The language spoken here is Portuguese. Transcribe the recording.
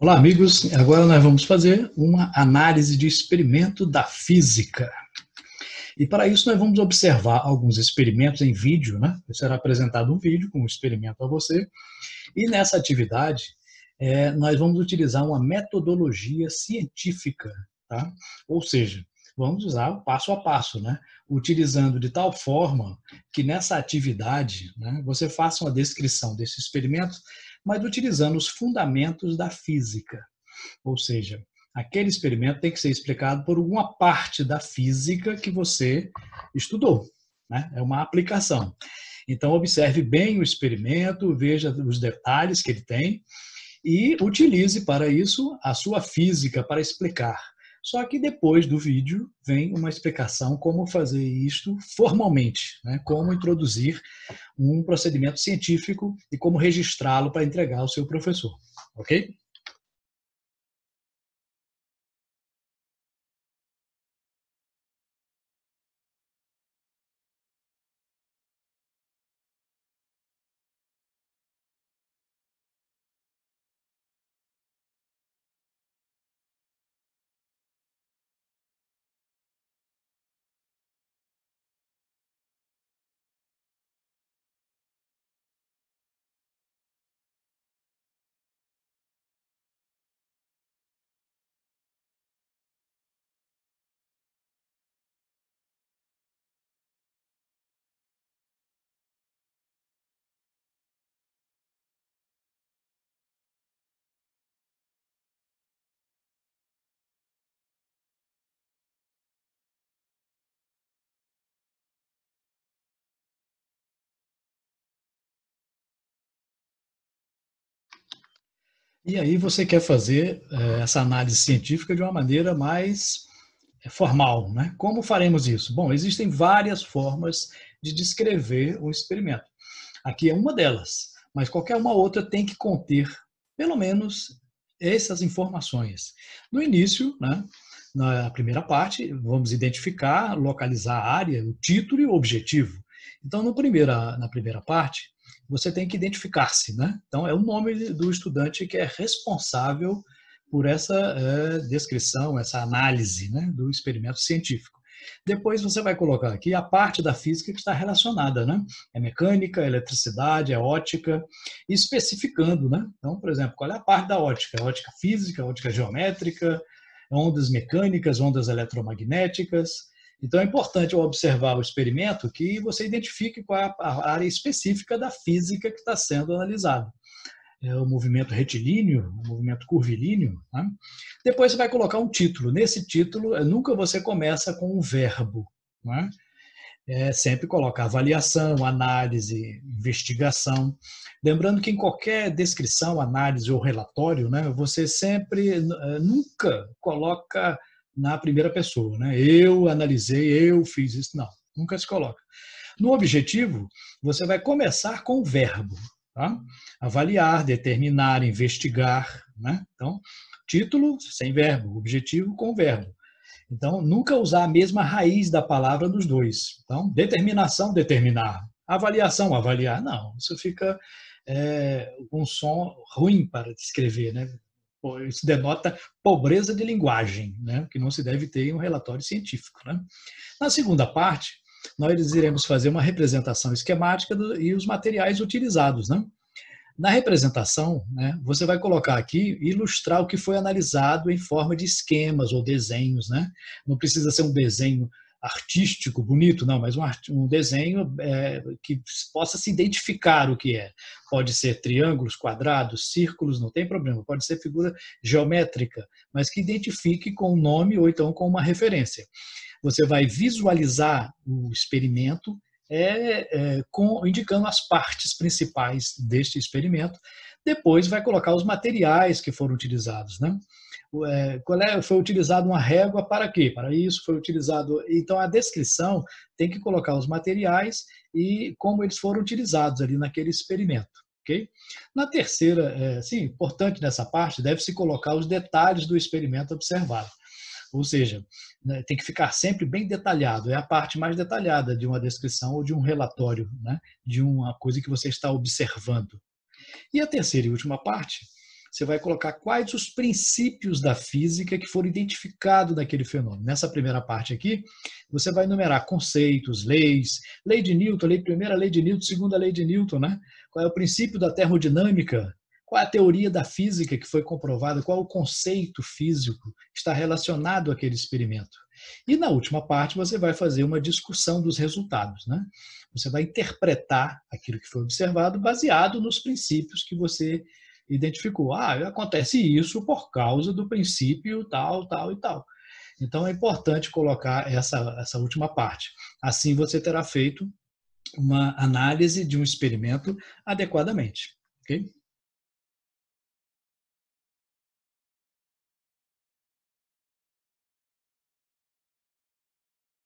Olá, amigos. Agora nós vamos fazer uma análise de experimento da física. E para isso nós vamos observar alguns experimentos em vídeo, né? Será apresentado um vídeo com um experimento a você. E nessa atividade, nós vamos utilizar uma metodologia científica, tá? Ou seja, vamos usar o passo a passo, né? Utilizando de tal forma que nessa atividade, né, você faça uma descrição desse experimento, mas utilizando os fundamentos da física. Ou seja, aquele experimento tem que ser explicado por alguma parte da física que você estudou, né? É uma aplicação. Então, observe bem o experimento, veja os detalhes que ele tem e utilize para isso a sua física para explicar. Só que depois do vídeo vem uma explicação como fazer isto formalmente, né? Como introduzir um procedimento científico e como registrá-lo para entregar ao seu professor, ok? E aí você quer fazer essa análise científica de uma maneira mais formal, né? Como faremos isso? Bom, existem várias formas de descrever o experimento. Aqui é uma delas, mas qualquer uma outra tem que conter, pelo menos, essas informações. No início, né, na primeira parte, vamos identificar, localizar a área, o título e o objetivo. Então, na primeira parte, você tem que identificar-se, né? Então, é o nome do estudante que é responsável por essa descrição, essa análise, né, do experimento científico. Depois você vai colocar aqui a parte da física que está relacionada, né? É mecânica, é eletricidade, é ótica, especificando, né? Então, por exemplo, qual é a parte da ótica? Ótica física, ótica geométrica, ondas mecânicas, ondas eletromagnéticas. Então, é importante ao observar o experimento que você identifique qual é a área específica da física que está sendo analisada. É o movimento retilíneo, o movimento curvilíneo. Né? Depois você vai colocar um título. Nesse título, nunca você começa com um verbo. Né? Sempre coloca avaliação, análise, investigação. Lembrando que em qualquer descrição, análise ou relatório, né, você sempre, nunca coloca na primeira pessoa. Né? Eu analisei, eu fiz isso. Não, nunca se coloca. No objetivo, você vai começar com o verbo. Tá? Avaliar, determinar, investigar. Né? Então, título sem verbo, objetivo com verbo. Então, nunca usar a mesma raiz da palavra nos dois. Então, determinação, determinar. Avaliação, avaliar. Não, isso fica um som ruim para descrever, né? Isso denota pobreza de linguagem, né? Que não se deve ter em um relatório científico. Né? Na segunda parte, nós iremos fazer uma representação esquemática e os materiais utilizados. Né? Na representação, né, você vai colocar aqui, ilustrar o que foi analisado em forma de esquemas ou desenhos. Né? Não precisa ser um desenho artístico, bonito, não, mas um desenho que possa se identificar o que é. Pode ser triângulos, quadrados, círculos, não tem problema. Pode ser figura geométrica, mas que identifique com o nome ou então com uma referência. Você vai visualizar o experimento indicando as partes principais deste experimento. Depois vai colocar os materiais que foram utilizados. Né? Foi utilizado uma régua para quê? Para isso foi utilizado. Então, a descrição tem que colocar os materiais e como eles foram utilizados ali naquele experimento. Okay? Na terceira, sim, importante nessa parte, deve-se colocar os detalhes do experimento observado. Ou seja, né, tem que ficar sempre bem detalhado. É a parte mais detalhada de uma descrição ou de um relatório, né, de uma coisa que você está observando. E a terceira e última parte você vai colocar quais os princípios da física que foram identificados naquele fenômeno. Nessa primeira parte aqui, você vai enumerar conceitos, leis, lei de Newton, primeira lei de Newton, segunda lei de Newton, né? Qual é o princípio da termodinâmica, qual é a teoria da física que foi comprovada, qual é o conceito físico que está relacionado àquele experimento. E na última parte você vai fazer uma discussão dos resultados, né? Você vai interpretar aquilo que foi observado baseado nos princípios que você identificou. Acontece isso por causa do princípio tal, tal e tal. Então é importante colocar essa última parte. Assim você terá feito uma análise de um experimento adequadamente. Ok?